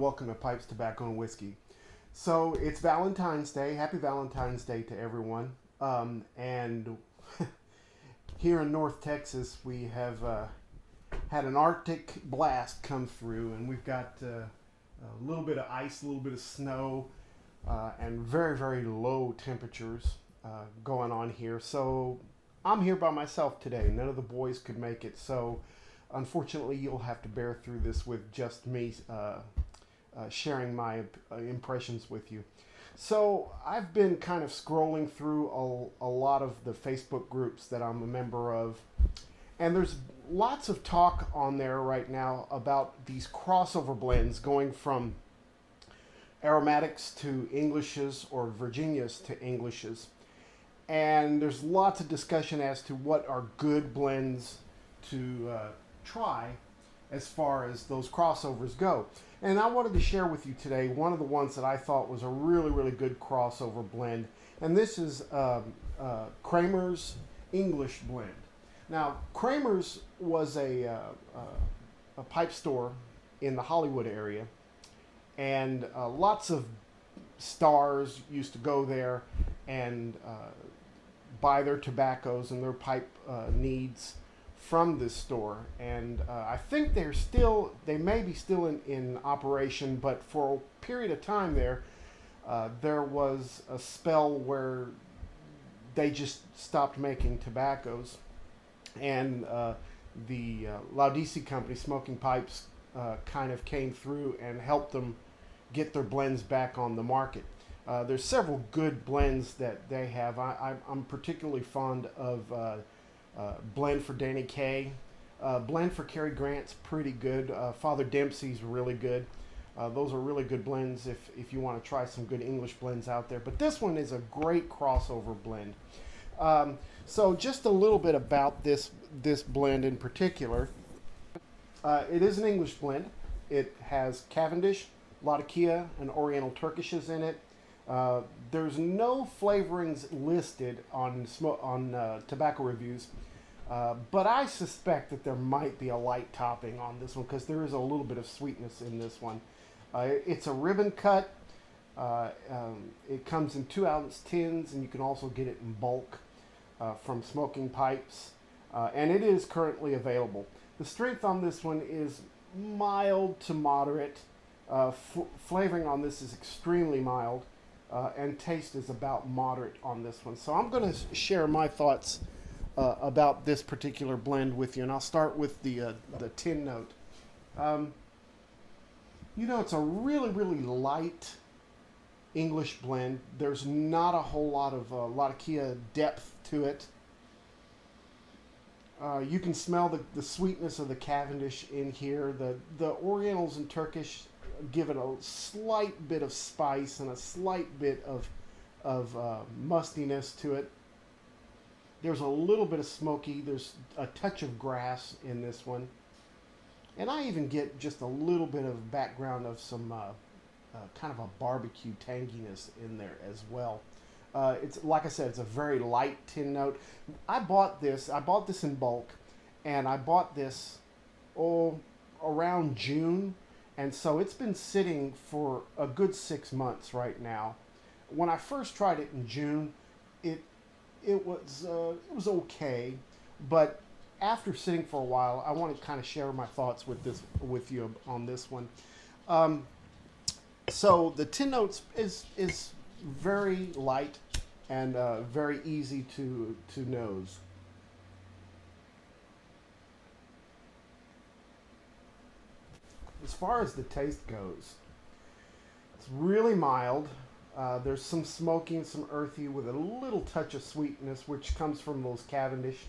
welcome to Pipes, Tobacco, and Whiskey. So it's Valentine's Day. Happy Valentine's Day to everyone. And here in North Texas, we have had an Arctic blast come through, and we've got a little bit of ice, a little bit of snow, and very, very low temperatures going on here. So I'm here by myself today. None of the boys could make it, so unfortunately you'll have to bear through this with just me sharing my impressions with you. So I've been kind of scrolling through a lot of the Facebook groups that I'm a member of, and there's lots of talk on there right now about these crossover blends going from aromatics to Englishes or Virginias to Englishes. And there's lots of discussion as to what are good blends to try as far as those crossovers go. And I wanted to share with you today one of the ones that I thought was a really, really good crossover blend. And this is Kramer's English blend. Now, Kramer's was a pipe store in the Hollywood area, and lots of stars used to go there and buy their tobaccos and their pipe needs from this store. And I think they may be still in operation, but for a period of time there was a spell where they just stopped making tobaccos, and the Laudisi company, Smoking Pipes, kind of came through and helped them get their blends back on the market. There's several good blends that they have. I'm particularly fond of blend for Danny Kaye. Blend for Cary Grant's pretty good. Father Dempsey's really good. Those are really good blends if you want to try some good English blends out there. But this one is a great crossover blend. So just a little bit about this blend in particular. It is an English blend. It has Cavendish, Latakia, and Oriental Turkishes in it. There's no flavorings listed on tobacco reviews, but I suspect that there might be a light topping on this one because there is a little bit of sweetness in this one. It's a ribbon cut. It comes in 2-ounce tins, and you can also get it in bulk from Smoking Pipes, and it is currently available. The strength on this one is mild to moderate. Flavoring on this is extremely mild. And taste is about moderate on this one. So I'm going to share my thoughts about this particular blend with you, and I'll start with the tin note. It's a really, really light English blend. There's not a whole lot of Latakia depth to it. You can smell the sweetness of the Cavendish in here. The Orientals and Turkish give it a slight bit of spice and a slight bit of mustiness to it. There's a little bit of smoky. There's a touch of grass in this one, and I even get just a little bit of background of some kind of a barbecue tanginess in there as well. It's like I said, it's a very light tin note. I bought this in bulk, and I bought this around June. And so it's been sitting for a good 6 months right now. When I first tried it in June, it was okay, but after sitting for a while, I want to kind of share my thoughts with you on this one. So the tin notes is very light and very easy to nose. As far as the taste goes, it's really mild. There's some smoky and some earthy with a little touch of sweetness, which comes from those Cavendish.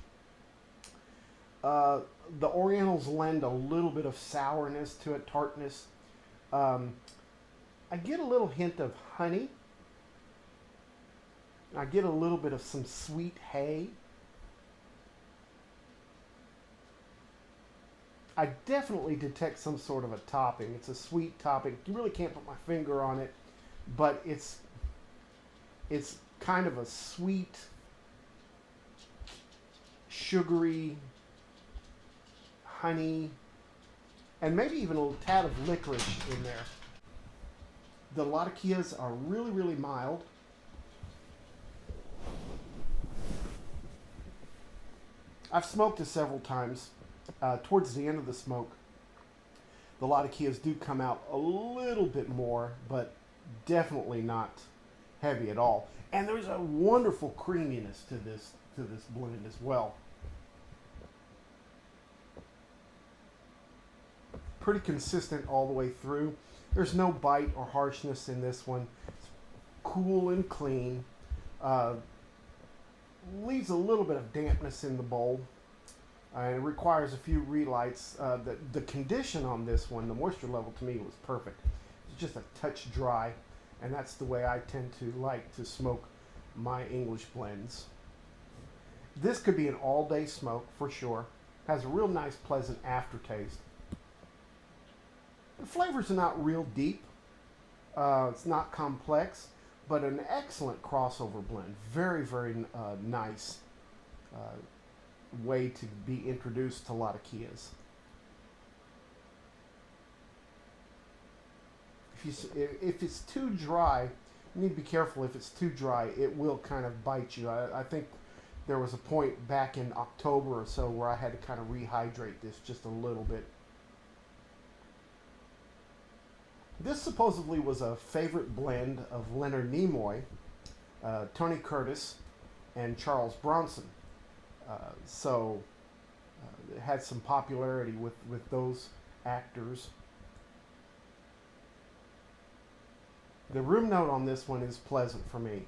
The Orientals lend a little bit of sourness to it, tartness. I get a little hint of honey. I get a little bit of some sweet hay. I definitely detect some sort of a topping. It's a sweet topping. You really can't put my finger on it, but it's kind of a sweet, sugary, honey, and maybe even a little tad of licorice in there. The Latakias are really, really mild. I've smoked this several times. Towards the end of the smoke, the Latakias do come out a little bit more, but definitely not heavy at all. And there's a wonderful creaminess to this blend as well. Pretty consistent all the way through. There's no bite or harshness in this one. It's cool and clean. Uh, Leaves a little bit of dampness in the bowl. And it requires a few relights. The condition on this one, the moisture level to me was perfect. It's just a touch dry, and that's the way I tend to like to smoke my English blends. This could be an all-day smoke for sure. Has a real nice, pleasant aftertaste. The flavors are not real deep. It's not complex, but an excellent crossover blend. Very, very nice way to be introduced to Latakias. If it's too dry, you need to be careful. If it's too dry, it will kind of bite you. I think there was a point back in October or so where I had to kind of rehydrate this just a little bit. This supposedly was a favorite blend of Leonard Nimoy, Tony Curtis, and Charles Bronson. So it had some popularity with those actors. The room note on this one is pleasant for me.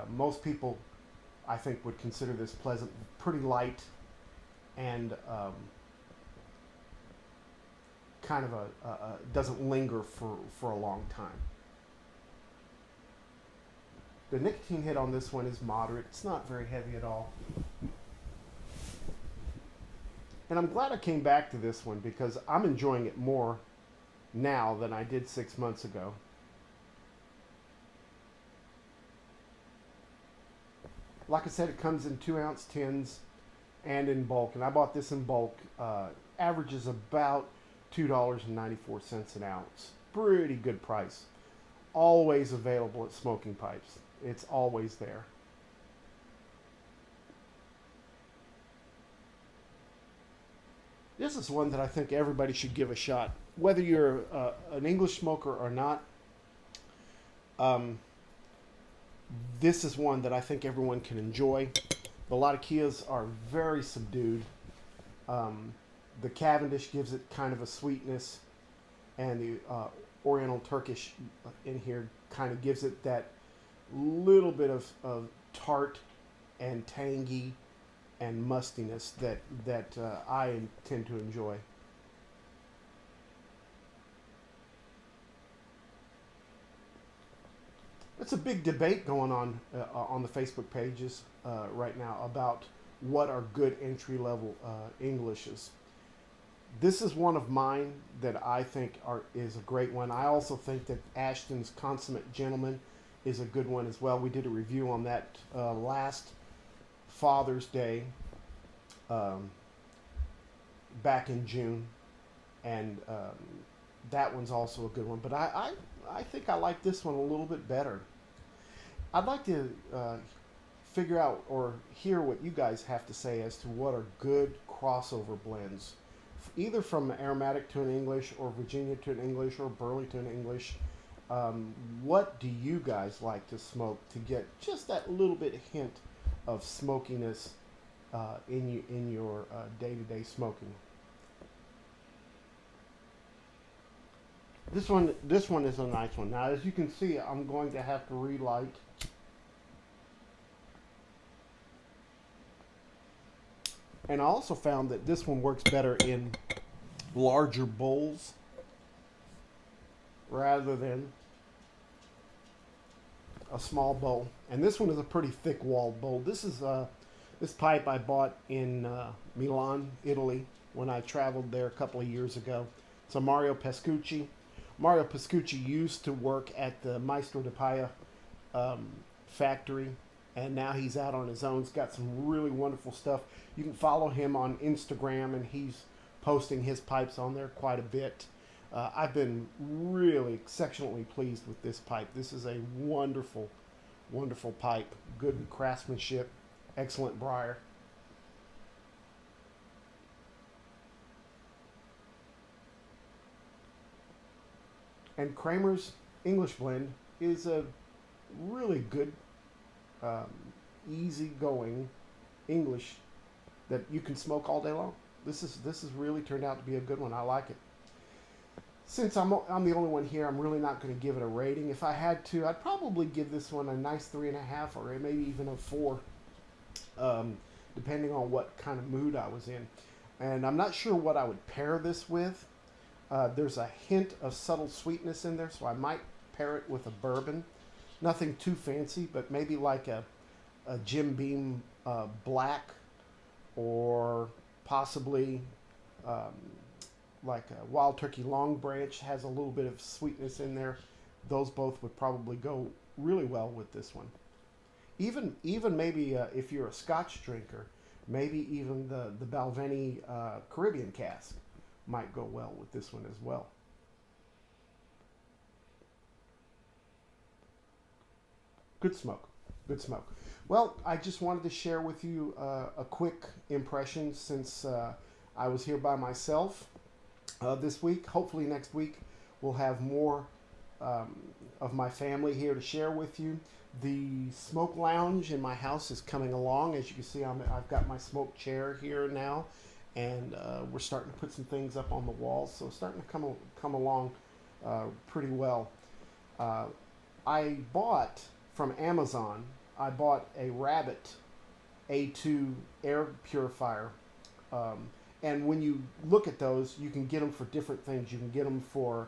Most people, I think, would consider this pleasant, pretty light, and kind of doesn't linger for a long time. The nicotine hit on this one is moderate. It's not very heavy at all. And I'm glad I came back to this one because I'm enjoying it more now than I did 6 months ago. Like I said, it comes in 2-ounce tins and in bulk. And I bought this in bulk. Averages about $2.94 an ounce. Pretty good price. Always available at Smoking Pipes. It's always there. This is one that I think everybody should give a shot. Whether you're an English smoker or not, this is one that I think everyone can enjoy. The Latakias are very subdued. The Cavendish gives it kind of a sweetness, and the Oriental Turkish in here kind of gives it that little bit of tart and tangy and mustiness that I tend to enjoy. It's a big debate going on the Facebook pages right now about what are good entry-level Englishes. This is one of mine that I think is a great one. I also think that Ashton's Consummate Gentleman is a good one as well. We did a review on that last Father's Day back in June, and that one's also a good one. But I think I like this one a little bit better. I'd like to figure out or hear what you guys have to say as to what are good crossover blends, either from aromatic to an English or Virginia to an English or Burley to an English. What do you guys like to smoke to get just that little bit hint of smokiness in your day-to-day smoking? This one is a nice one. Now, as you can see, I'm going to have to relight. And I also found that this one works better in larger bowls rather than a small bowl. And this one is a pretty thick-walled bowl. This is this pipe I bought in Milan, Italy, when I traveled there a couple of years ago. It's a Mario Pescucci. Mario Pescucci used to work at the Maestro de Paya factory, and now he's out on his own. He's got some really wonderful stuff. You can follow him on Instagram, and he's posting his pipes on there quite a bit. I've been really exceptionally pleased with this pipe. This is a wonderful, wonderful pipe. Good craftsmanship, excellent briar. And Kramer's English blend is a really good, um, easy-going English that you can smoke all day long. This has really turned out to be a good one. I like it. Since I'm the only one here, I'm really not going to give it a rating. If I had to, I'd probably give this one a nice 3.5 or maybe even a 4, um, depending on what kind of mood I was in. And I'm not sure what I would pair this with. There's a hint of subtle sweetness in there, so I might pair it with a bourbon. Nothing too fancy, but maybe like a Jim Beam black, or possibly um, like a Wild Turkey Long Branch has a little bit of sweetness in there. Those both would probably go really well with this one. Even maybe if you're a Scotch drinker, maybe even the Balvenie Caribbean cask might go well with this one as well. Good smoke. Good smoke. Well, I just wanted to share with you a quick impression since I was here by myself this week. Hopefully next week we'll have more um, of my family here to share with you. The smoke lounge in my house is coming along. As you can see, I've got my smoke chair here now, and we're starting to put some things up on the walls, so it's starting to come along pretty well. Uh, I bought from Amazon. I bought a Rabbit A2 air purifier, um, and when you look at those, you can get them for different things. You can get them for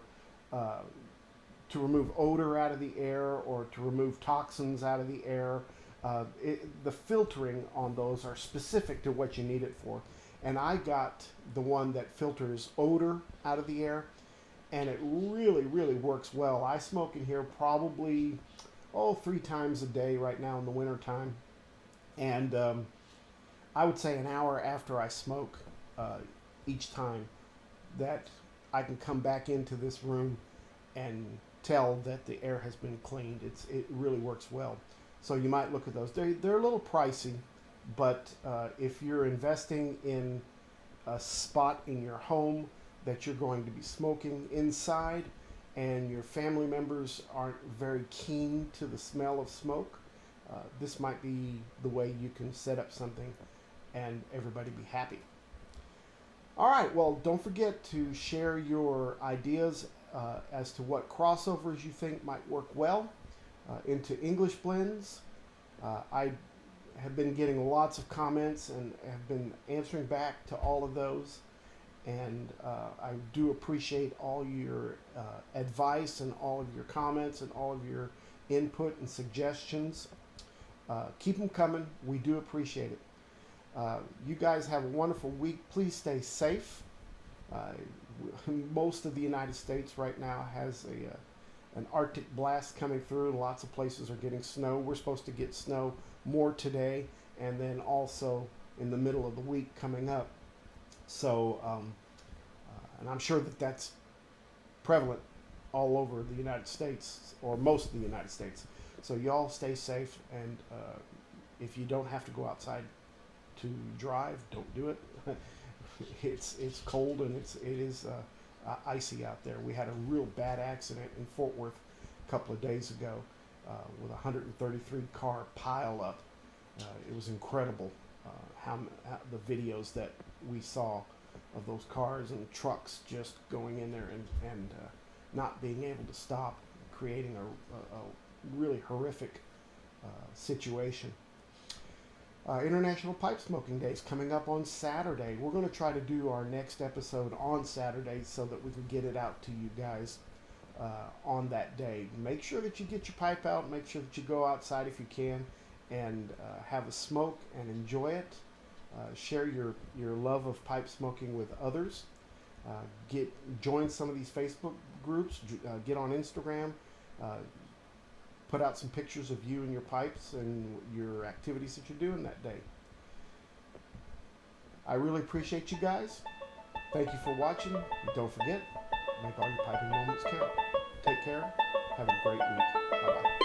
uh, to remove odor out of the air or to remove toxins out of the air. The filtering on those are specific to what you need it for. And I got the one that filters odor out of the air, and it really, really works well. I smoke in here probably, 3 times a day right now in the winter time. And I would say an hour after I smoke each time, that I can come back into this room and tell that the air has been cleaned. It really works well. So you might look at those. They're a little pricey, but if you're investing in a spot in your home that you're going to be smoking inside, and your family members aren't very keen to the smell of smoke, this might be the way you can set up something and everybody be happy. All right, well, don't forget to share your ideas as to what crossovers you think might work well into English blends. I have been getting lots of comments and have been answering back to all of those. And I do appreciate all your advice and all of your comments and all of your input and suggestions. Keep them coming. We do appreciate it. You guys have a wonderful week. Please stay safe. Most of the United States right now has an Arctic blast coming through, and lots of places are getting snow. We're supposed to get snow more today, and then also in the middle of the week coming up. So, and I'm sure that that's prevalent all over the United States, or most of the United States. So y'all stay safe, and if you don't have to go outside to drive, don't do it. It's cold and it is icy out there. We had a real bad accident in Fort Worth a couple of days ago with a 133 car pile up. It was incredible how the videos that we saw of those cars and trucks just going in there and not being able to stop, creating a really horrific situation. International Pipe Smoking Day is coming up on Saturday. We're going to try to do our next episode on Saturday so that we can get it out to you guys on that day. Make sure that you get your pipe out. Make sure that you go outside if you can and have a smoke and enjoy it. Share your love of pipe smoking with others. Join some of these Facebook groups. Get on Instagram. Put out some pictures of you and your pipes and your activities that you're doing that day. I really appreciate you guys. Thank you for watching. Don't forget, Make all your piping moments count. Take care. Have a great week. Bye bye.